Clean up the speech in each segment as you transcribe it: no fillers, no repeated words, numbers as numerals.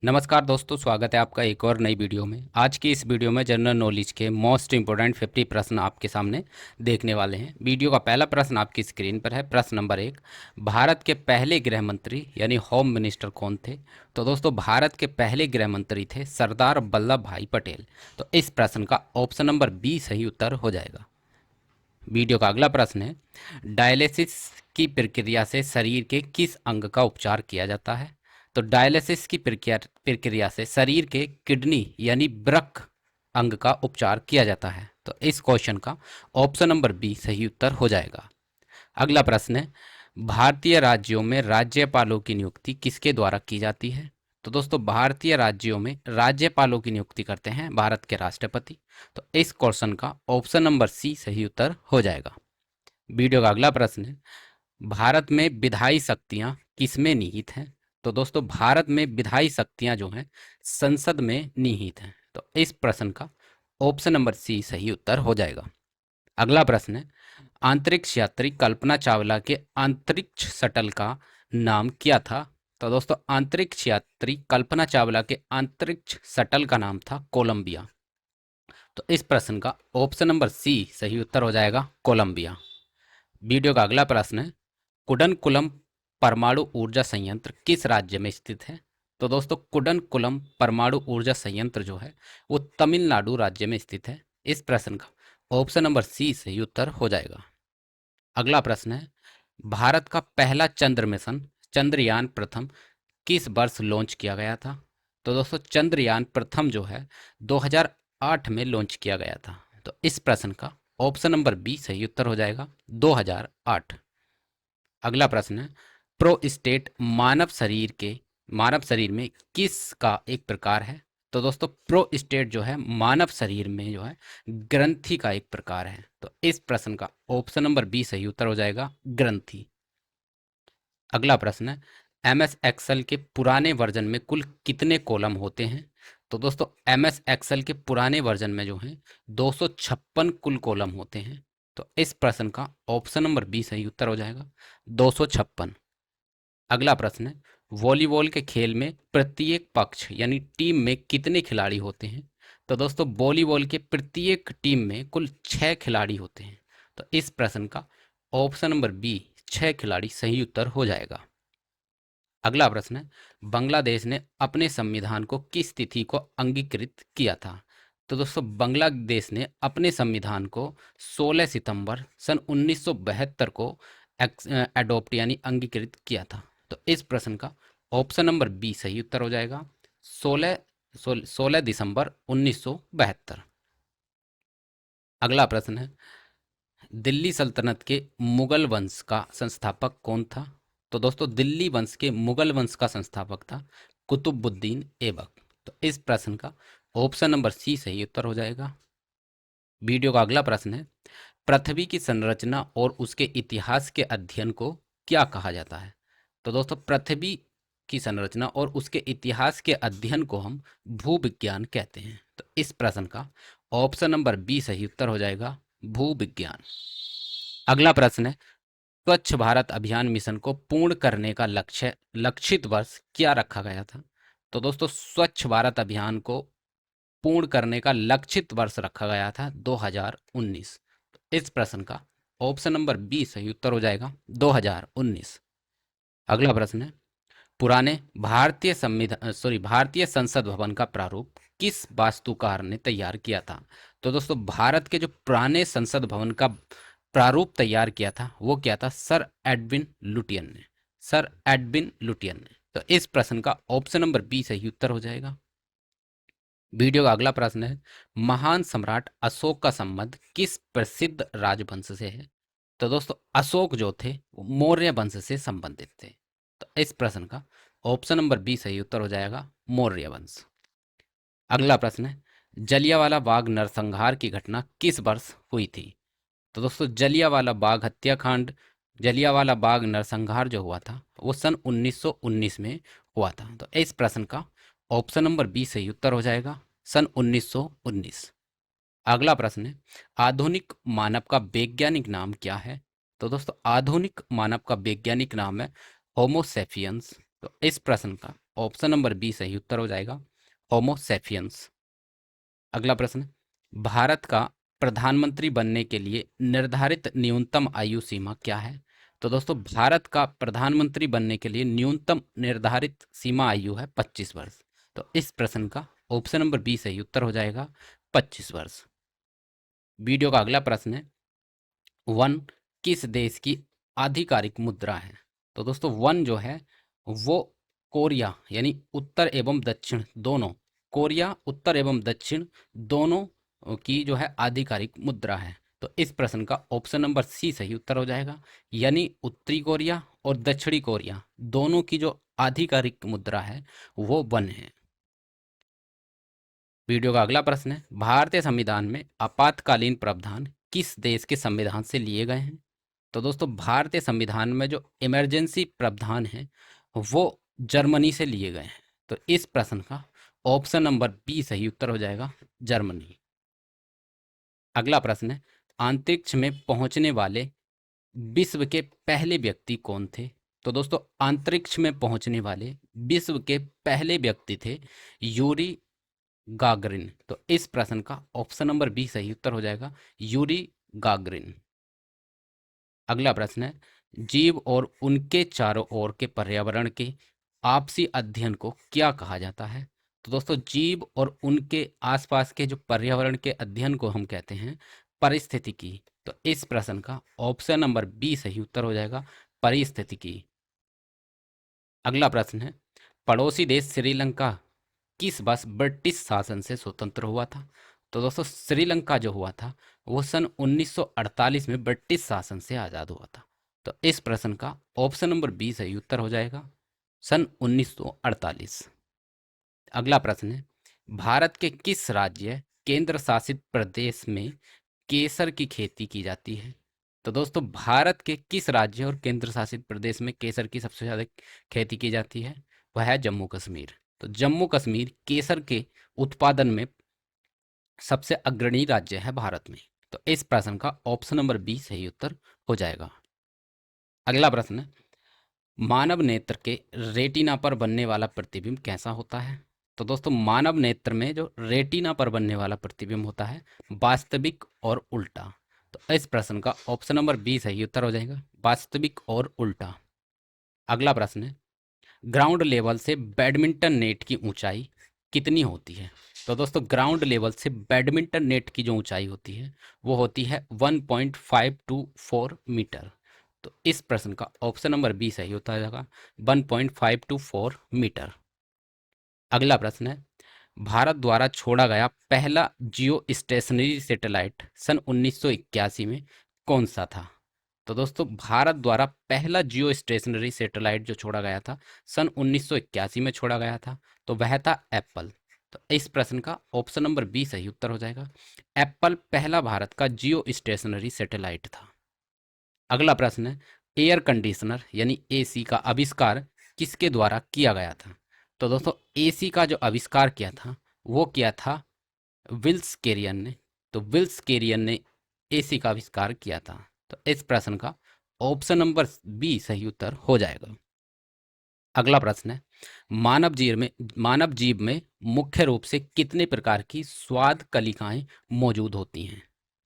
नमस्कार दोस्तों, स्वागत है आपका एक और नई वीडियो में। आज की इस वीडियो में जनरल नॉलेज के मोस्ट इंपोर्टेंट 50 प्रश्न आपके सामने देखने वाले हैं। वीडियो का पहला प्रश्न आपकी स्क्रीन पर है। प्रश्न नंबर 1, भारत के पहले गृह मंत्री यानी होम मिनिस्टर कौन थे? तो दोस्तों, भारत के पहले गृह मंत्री थे सरदार वल्लभ भाई पटेल। तो इस प्रश्न का ऑप्शन नंबर बी सही उत्तर हो जाएगा। वीडियो का अगला प्रश्न है, डायलिसिस की प्रक्रिया से शरीर के किस अंग का उपचार किया जाता है? तो डायलिसिस की प्रक्रिया से शरीर के किडनी यानी वृक्क अंग का उपचार किया जाता है। तो इस क्वेश्चन का ऑप्शन नंबर बी सही उत्तर हो जाएगा। अगला प्रश्न है, भारतीय राज्यों में राज्यपालों की नियुक्ति किसके द्वारा की जाती है? तो दोस्तों, भारतीय राज्यों में राज्यपालों की नियुक्ति करते हैं भारत के राष्ट्रपति। तो इस क्वेश्चन का ऑप्शन नंबर सी सही उत्तर हो जाएगा। वीडियो का अगला प्रश्न है, भारत में विधायी शक्तियां किसमें निहित हैं? तो दोस्तों, भारत में विधायी शक्तियां जो हैं संसद में निहित हैं। तो इस प्रश्न का ऑप्शन नंबर सी सही उत्तर हो जाएगा। अगला प्रश्न है, अंतरिक्ष यात्री कल्पना चावला के अंतरिक्ष शटल का नाम क्या था? तो दोस्तों, अंतरिक्ष यात्री कल्पना चावला के अंतरिक्ष शटल का नाम था कोलंबिया। तो इस प्रश्न का ऑप्शन नंबर सी सही उत्तर हो जाएगा, कोलंबिया। वीडियो का अगला प्रश्न है, कुडनकुलम परमाणु ऊर्जा संयंत्र किस राज्य में स्थित है? तो दोस्तों, कुडनकुलम परमाणु ऊर्जा संयंत्र जो है वो तमिलनाडु राज्य में स्थित है। इस प्रश्न का ऑप्शन नंबर सी सही उत्तर हो जाएगा। अगला प्रश्न है, भारत का पहला चंद्र मिशन चंद्रयान प्रथम किस वर्ष लॉन्च किया गया था? तो दोस्तों, चंद्रयान प्रथम जो है 2008 में लॉन्च किया गया था। तो इस प्रश्न का ऑप्शन नंबर बी सही उत्तर हो जाएगा, 2008। अगला प्रश्न है, प्रोस्टेट मानव शरीर में किस का एक प्रकार है? तो दोस्तों, प्रोस्टेट जो है मानव शरीर में जो है ग्रंथि का एक प्रकार है। तो इस प्रश्न का ऑप्शन नंबर बी सही उत्तर हो जाएगा, ग्रंथि। अगला प्रश्न है, एम एस एक्सेल के पुराने वर्जन में कुल कितने कॉलम होते हैं? तो दोस्तों, एम एस एक्सेल के पुराने वर्जन में जो है 256 कुल कॉलम होते हैं। तो इस प्रश्न का ऑप्शन नंबर बी सही उत्तर हो जाएगा, 256। अगला प्रश्न है, वॉलीबॉल के खेल में प्रत्येक पक्ष यानी टीम में कितने खिलाड़ी होते हैं? तो दोस्तों, वॉलीबॉल के प्रत्येक टीम में कुल 6 खिलाड़ी होते हैं। तो इस प्रश्न का ऑप्शन नंबर बी 6 खिलाड़ी सही उत्तर हो जाएगा। अगला प्रश्न है, बांग्लादेश ने अपने संविधान को किस तिथि को अंगीकृत किया था? तो दोस्तों, बांग्लादेश ने अपने संविधान को 16 सितंबर सन 1972 को एडॉप्ट यानी अंगीकृत किया था। तो इस प्रश्न का ऑप्शन नंबर बी सही उत्तर हो जाएगा, 16 दिसंबर 1972। अगला प्रश्न है, दिल्ली सल्तनत के मुगल वंश का संस्थापक कौन था? तो दोस्तों, दिल्ली वंश के मुगल वंश का संस्थापक था कुतुबुद्दीन ऐबक। तो इस प्रश्न का ऑप्शन नंबर सी सही उत्तर हो जाएगा। वीडियो का अगला प्रश्न है, पृथ्वी की संरचना और उसके इतिहास के अध्ययन को क्या कहा जाता है? तो दोस्तों, पृथ्वी की संरचना और उसके इतिहास के अध्ययन को हम भूविज्ञान कहते हैं। तो इस प्रश्न का ऑप्शन नंबर बी सही उत्तर हो जाएगा, भूविज्ञान। अगला प्रश्न है, स्वच्छ भारत अभियान मिशन को पूर्ण करने का लक्षित वर्ष क्या रखा गया था? तो दोस्तों, स्वच्छ भारत अभियान को पूर्ण करने का लक्षित वर्ष रखा गया था 2019। इस प्रश्न का ऑप्शन नंबर बी सही उत्तर हो जाएगा, 2019। अगला प्रश्न है, पुराने भारतीय संसद भवन का प्रारूप किस वास्तुकार ने तैयार किया था? तो दोस्तों, भारत के जो पुराने संसद भवन का प्रारूप तैयार किया था वो क्या था, सर एडविन लुटियन ने। तो इस प्रश्न का ऑप्शन नंबर बी सही उत्तर हो जाएगा। वीडियो का अगला प्रश्न है, महान सम्राट अशोक का संबंध किस प्रसिद्ध राजवंश से है? तो दोस्तों, अशोक जो थे वो मौर्य वंश से संबंधित थे। तो इस प्रश्न का ऑप्शन नंबर बी सही उत्तर हो जाएगा, मौर्य वंश। अगला प्रश्न है, जलियांवाला बाग नरसंहार की घटना किस वर्ष हुई थी? तो दोस्तों, जलियांवाला बाग नरसंहार जो हुआ था वो सन 1919 में हुआ था। तो इस प्रश्न का ऑप्शन नंबर बी सही उत्तर हो जाएगा, सन 1919। अगला प्रश्न है, आधुनिक मानव का वैज्ञानिक नाम क्या है? तो दोस्तों, आधुनिक मानव का वैज्ञानिक नाम है होमोसेपियंस। तो इस प्रश्न का ऑप्शन नंबर बी सही उत्तर हो जाएगा, होमोसेपियंस। अगला प्रश्न, भारत का प्रधानमंत्री बनने के लिए निर्धारित न्यूनतम आयु सीमा क्या है? तो दोस्तों भारत का प्रधानमंत्री बनने के लिए न्यूनतम निर्धारित सीमा आयु है 25 वर्ष। तो इस प्रश्न का ऑप्शन नंबर बी सही उत्तर हो जाएगा, 25 वर्ष। वीडियो का अगला प्रश्न है, वन किस देश की आधिकारिक मुद्रा है? तो दोस्तों वन जो है वो कोरिया यानी उत्तर एवं दक्षिण दोनों, कोरिया उत्तर एवं दक्षिण दोनों की जो है आधिकारिक मुद्रा है। तो इस प्रश्न का ऑप्शन नंबर सी सही उत्तर हो जाएगा, यानी उत्तरी कोरिया और दक्षिणी कोरिया दोनों की जो आधिकारिक मुद्रा है वो वन है। वीडियो का अगला प्रश्न है, भारतीय संविधान में आपातकालीन प्रावधान किस देश के संविधान से लिए गए हैं? तो दोस्तों भारतीय संविधान में जो इमरजेंसी प्रावधान है वो जर्मनी से लिए गए हैं। तो इस प्रश्न का ऑप्शन नंबर बी सही उत्तर हो जाएगा, जर्मनी। अगला प्रश्न है, अंतरिक्ष में पहुंचने वाले विश्व के पहले व्यक्ति कौन थे? तो दोस्तों अंतरिक्ष में पहुंचने वाले विश्व के पहले व्यक्ति थे यूरी गागरिन। तो इस प्रश्न का ऑप्शन नंबर बी सही उत्तर हो जाएगा, यूरी गागरिन। अगला प्रश्न है, जीव और उनके चारों ओर के पर्यावरण के आपसी अध्ययन को क्या कहा जाता है? तो दोस्तों जीव और उनके आसपास के जो पर्यावरण के अध्ययन को हम कहते हैं पारिस्थितिकी। तो इस प्रश्न का ऑप्शन नंबर बी सही उत्तर हो जाएगा, पारिस्थितिकी। अगला प्रश्न है, पड़ोसी देश श्रीलंका किस वर्ष ब्रिटिश शासन से स्वतंत्र हुआ था? तो दोस्तों श्रीलंका जो हुआ था वो सन 1948 में ब्रिटिश शासन से आज़ाद हुआ था। तो इस प्रश्न का ऑप्शन नंबर बी सही उत्तर हो जाएगा, सन 1948। अगला प्रश्न है, भारत के किस राज्य केंद्र शासित प्रदेश में केसर की खेती की जाती है? तो दोस्तों भारत के किस राज्य और केंद्र शासित प्रदेश में केसर की सबसे ज़्यादा खेती की जाती है? वह है जम्मू कश्मीर। तो जम्मू कश्मीर केसर के उत्पादन में सबसे अग्रणी राज्य है भारत में। तो इस प्रश्न का ऑप्शन नंबर बी सही उत्तर हो जाएगा। अगला प्रश्न है, मानव नेत्र के रेटिना पर बनने वाला प्रतिबिंब कैसा होता है? तो दोस्तों मानव नेत्र में जो रेटिना पर बनने वाला प्रतिबिंब होता है वास्तविक और उल्टा। तो इस प्रश्न का ऑप्शन नंबर बी सही उत्तर हो जाएगा, वास्तविक और उल्टा। अगला प्रश्न है, ग्राउंड लेवल से बैडमिंटन नेट की ऊंचाई कितनी होती है? तो दोस्तों ग्राउंड लेवल से बैडमिंटन नेट की जो ऊंचाई होती है वो होती है 1.524 मीटर। तो इस प्रश्न का ऑप्शन नंबर बी सही होता है, 1.524 मीटर। अगला प्रश्न है, भारत द्वारा छोड़ा गया पहला जियो स्टेशनरी सैटेलाइट सन 1981 में कौन सा था? तो दोस्तों भारत द्वारा पहला जियो स्टेशनरी सैटेलाइट जो छोड़ा गया था सन 1981 में छोड़ा गया था, तो वह था एप्पल। तो इस प्रश्न का ऑप्शन नंबर बी सही उत्तर हो जाएगा, एप्पल पहला भारत का जियो स्टेशनरी सैटेलाइट था। अगला प्रश्न है, एयर कंडीशनर यानी एसी का आविष्कार किसके द्वारा किया गया था? तो दोस्तों एसी का जो आविष्कार किया था वो किया था विल्स केरियन ने। तो विल्स केरियन ने एसी का आविष्कार किया था। तो इस प्रश्न का ऑप्शन नंबर बी सही उत्तर हो जाएगा। अगला प्रश्न है, मानव जीव में मुख्य रूप से कितने प्रकार की स्वाद कलिकाएं मौजूद होती हैं?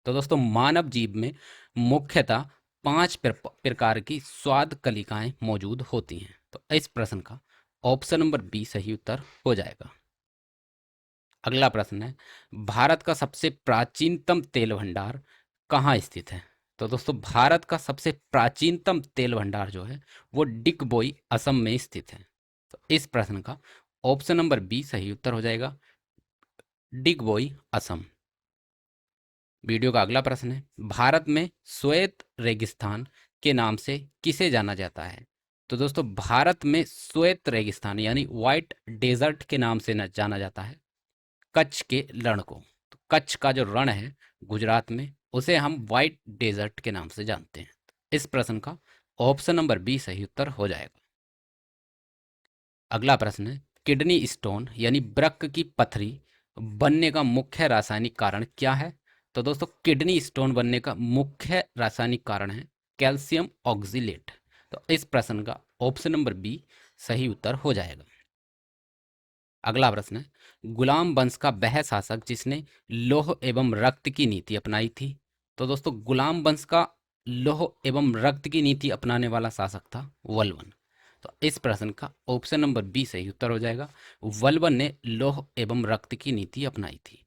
तो दोस्तों मानव जीव में मुख्यतः 5 प्रकार की स्वाद कलिकाएं मौजूद होती हैं। तो इस प्रश्न का ऑप्शन नंबर बी सही उत्तर हो जाएगा। अगला प्रश्न है, भारत का सबसे प्राचीनतम तेल भंडार कहाँ स्थित है? तो दोस्तों भारत का सबसे प्राचीनतम तेल भंडार जो है वो डिगबोई असम में स्थित है। तो इस प्रश्न का ऑप्शन नंबर बी सही उत्तर हो जाएगा, डिगबोई असम। वीडियो का अगला प्रश्न है, भारत में श्वेत रेगिस्तान के नाम से किसे जाना जाता है? तो दोस्तों भारत में श्वेत रेगिस्तान यानी व्हाइट डेजर्ट के नाम से जाना जाता है कच्छ के रण को। तो कच्छ का जो रण है गुजरात में उसे हम वाइट डेजर्ट के नाम से जानते हैं। इस प्रश्न का ऑप्शन नंबर बी सही उत्तर हो जाएगा। अगला प्रश्न है, किडनी स्टोन यानी वृक्क की पथरी बनने का मुख्य रासायनिक कारण क्या है? तो दोस्तों किडनी स्टोन बनने का मुख्य रासायनिक कारण है कैल्शियम ऑक्जिलेट। तो इस प्रश्न का ऑप्शन नंबर बी सही उत्तर हो जाएगा। अगला प्रश्न है, गुलाम वंश का वह शासक जिसने लौह एवं रक्त की नीति अपनाई थी। तो दोस्तों गुलाम वंश का लौह एवं रक्त की नीति अपनाने वाला शासक था वल्वन। तो इस प्रश्न का ऑप्शन नंबर बी सही उत्तर हो जाएगा। वल्वन ने लौह एवं रक्त की नीति अपनाई थी।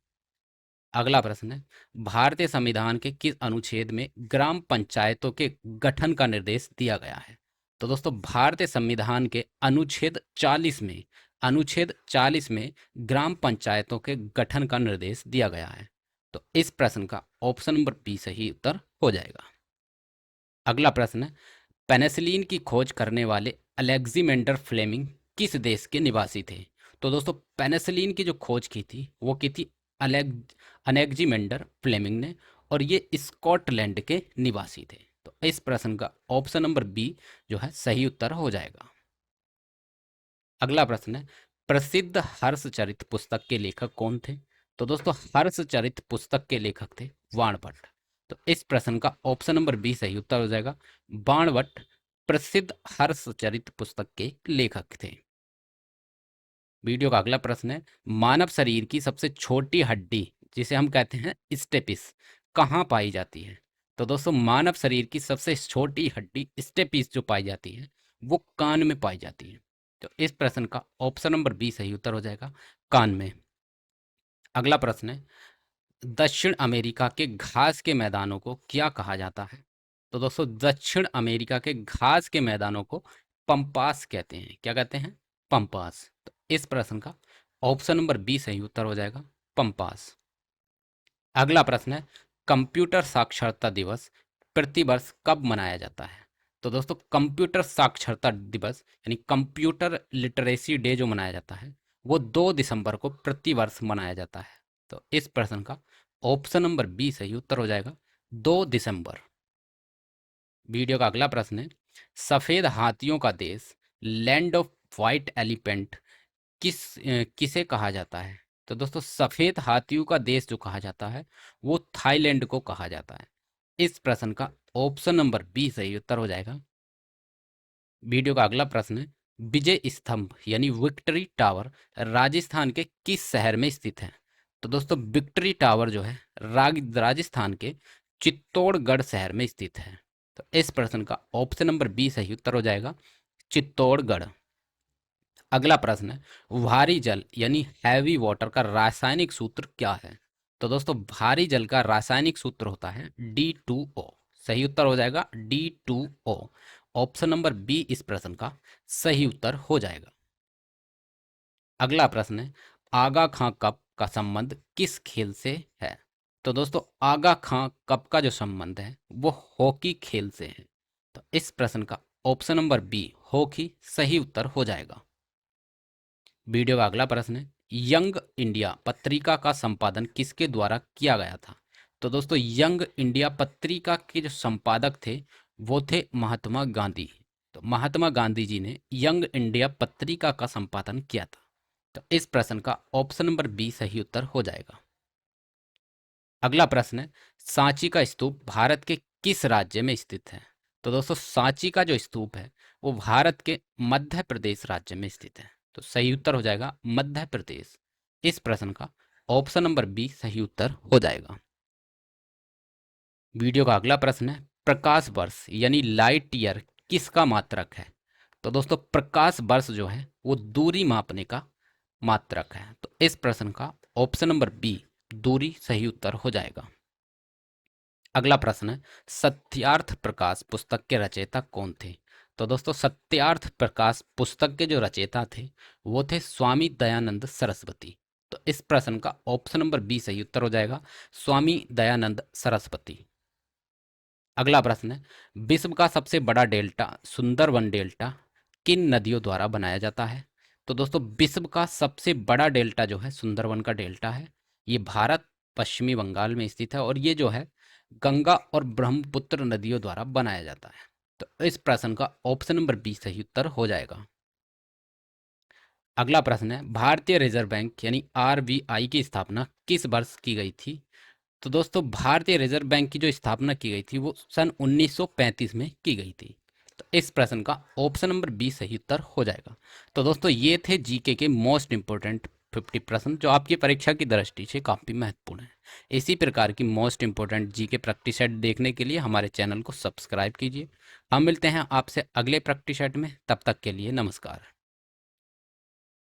अगला प्रश्न है, भारतीय संविधान के किस अनुच्छेद में ग्राम पंचायतों के गठन का निर्देश दिया गया है। तो दोस्तों भारतीय संविधान के अनुच्छेद 40 में ग्राम पंचायतों के गठन का निर्देश दिया गया है। तो इस प्रश्न का ऑप्शन नंबर बी सही उत्तर हो जाएगा। अगला प्रश्न है, पेनिसिलिन की खोज करने वाले अलेक्जेंडर फ्लेमिंग किस देश के निवासी थे। तो दोस्तों पेनिसिलिन की जो खोज की थी वो की थी अलेक्जेंडर फ्लेमिंग ने, और ये स्कॉटलैंड के निवासी थे। तो इस प्रश्न का ऑप्शन नंबर बी जो है सही उत्तर हो जाएगा। अगला प्रश्न है, प्रसिद्ध हर्षचरित पुस्तक के लेखक कौन थे। तो दोस्तों हर्षचरित पुस्तक के लेखक थे बाणभट्ट। तो इस प्रश्न का ऑप्शन नंबर बी सही उत्तर हो जाएगा। बाणभट्ट प्रसिद्ध हर्षचरित पुस्तक के लेखक थे। वीडियो का अगला प्रश्न है, मानव शरीर की सबसे छोटी हड्डी जिसे हम कहते हैं स्टेपिस कहाँ पाई जाती है। तो दोस्तों मानव शरीर की सबसे छोटी हड्डी स्टेपिस जो पाई जाती है वो कान में पाई जाती है। तो इस प्रश्न का ऑप्शन नंबर बी सही उत्तर हो जाएगा, कान में। अगला प्रश्न है, दक्षिण अमेरिका के घास के मैदानों को क्या कहा जाता है। तो दोस्तों दक्षिण अमेरिका के घास के मैदानों को पंपास कहते हैं। क्या कहते हैं? पंपास। तो इस प्रश्न का ऑप्शन नंबर बी सही उत्तर हो जाएगा, पंपास। अगला प्रश्न है, कंप्यूटर साक्षरता दिवस प्रतिवर्ष कब मनाया जाता है। तो दोस्तों कंप्यूटर साक्षरता दिवस यानी कंप्यूटर लिटरेसी डे जो मनाया जाता है वो 2 दिसंबर को प्रतिवर्ष मनाया जाता है। तो इस प्रश्न का ऑप्शन नंबर बी सही उत्तर हो जाएगा, 2 दिसंबर। वीडियो का अगला प्रश्न है, सफेद हाथियों का देश लैंड ऑफ व्हाइट एलिफेंट किसे कहा जाता है। तो दोस्तों सफेद हाथियों का देश जो कहा जाता है वो थाईलैंड को कहा जाता है। इस प्रश्न का ऑप्शन नंबर बी सही उत्तर हो जाएगा। वीडियो का अगला प्रश्न है, विजय स्तंभ यानी विक्ट्री टावर राजस्थान के किस शहर में स्थित है। तो दोस्तों विक्ट्री टावर जो है राजस्थान के चित्तौड़गढ़ शहर में स्थित है। तो इस प्रश्न का ऑप्शन नंबर बी सही उत्तर हो जाएगा, चित्तौड़गढ़। अगला प्रश्न है, भारी जल यानी हैवी वाटर का रासायनिक सूत्र क्या है। तो दोस्तों भारी जल का रासायनिक सूत्र होता है D2O। सही उत्तर हो जाएगा D2O। ऑप्शन नंबर बी इस प्रश्न का सही उत्तर हो जाएगा। अगला प्रश्न है, आगा खां कप का संबंध किस खेल से है। तो दोस्तों आगा खां कप का जो संबंध है वो हॉकी खेल से है। तो इस प्रश्न का ऑप्शन नंबर बी हॉकी सही उत्तर हो जाएगा। वीडियो का अगला प्रश्न है, यंग इंडिया पत्रिका का संपादन किसके द्वारा किया गया था। तो दोस्तों यंग इंडिया पत्रिका के जो संपादक थे वो थे महात्मा गांधी। तो महात्मा गांधी जी ने यंग इंडिया पत्रिका का संपादन किया था। तो इस प्रश्न का ऑप्शन नंबर बी सही उत्तर हो जाएगा। अगला प्रश्न है, सांची का स्तूप भारत के किस राज्य में स्थित है। तो दोस्तों सांची का जो स्तूप है वो भारत के मध्य प्रदेश राज्य में स्थित है। तो सही उत्तर हो जाएगा मध्य प्रदेश। इस प्रश्न का ऑप्शन नंबर बी सही उत्तर हो जाएगा। वीडियो का अगला प्रश्न है, प्रकाश वर्ष यानी लाइट ईयर किसका मात्रक है। तो दोस्तों प्रकाश वर्ष जो है वो दूरी मापने का मात्रक है। तो इस प्रश्न का ऑप्शन नंबर बी दूरी सही उत्तर हो जाएगा। अगला प्रश्न है, सत्यार्थ प्रकाश पुस्तक के रचयिता कौन थे। तो दोस्तों सत्यार्थ प्रकाश पुस्तक के जो रचयिता थे वो थे स्वामी दयानंद सरस्वती। तो इस प्रश्न का ऑप्शन नंबर बी सही उत्तर हो जाएगा, स्वामी दयानंद सरस्वती। अगला प्रश्न है, विश्व का सबसे बड़ा डेल्टा सुंदरवन डेल्टा किन नदियों द्वारा बनाया जाता है। तो दोस्तों विश्व का सबसे बड़ा डेल्टा जो है सुंदरवन का डेल्टा है। ये भारत पश्चिमी बंगाल में स्थित है और ये जो है गंगा और ब्रह्मपुत्र नदियों द्वारा बनाया जाता है। तो इस प्रश्न का ऑप्शन नंबर बी सही उत्तर हो जाएगा। अगला प्रश्न है, भारतीय रिजर्व बैंक यानी RBI की स्थापना किस वर्ष की गई थी। तो दोस्तों भारतीय रिजर्व बैंक की जो स्थापना की गई थी वो सन 1935 में की गई थी। तो इस प्रश्न का ऑप्शन नंबर बी सही उत्तर हो जाएगा। तो दोस्तों ये थे जीके के मोस्ट इंपोर्टेंट 50 प्रश्न जो आपकी परीक्षा की दृष्टि से काफ़ी महत्वपूर्ण है। इसी प्रकार की most important GK practice set देखने के लिए हमारे चैनल को सब्सक्राइब कीजिए। हम मिलते हैं आपसे अगले प्रैक्टिस सेट में, तब तक के लिए नमस्कार।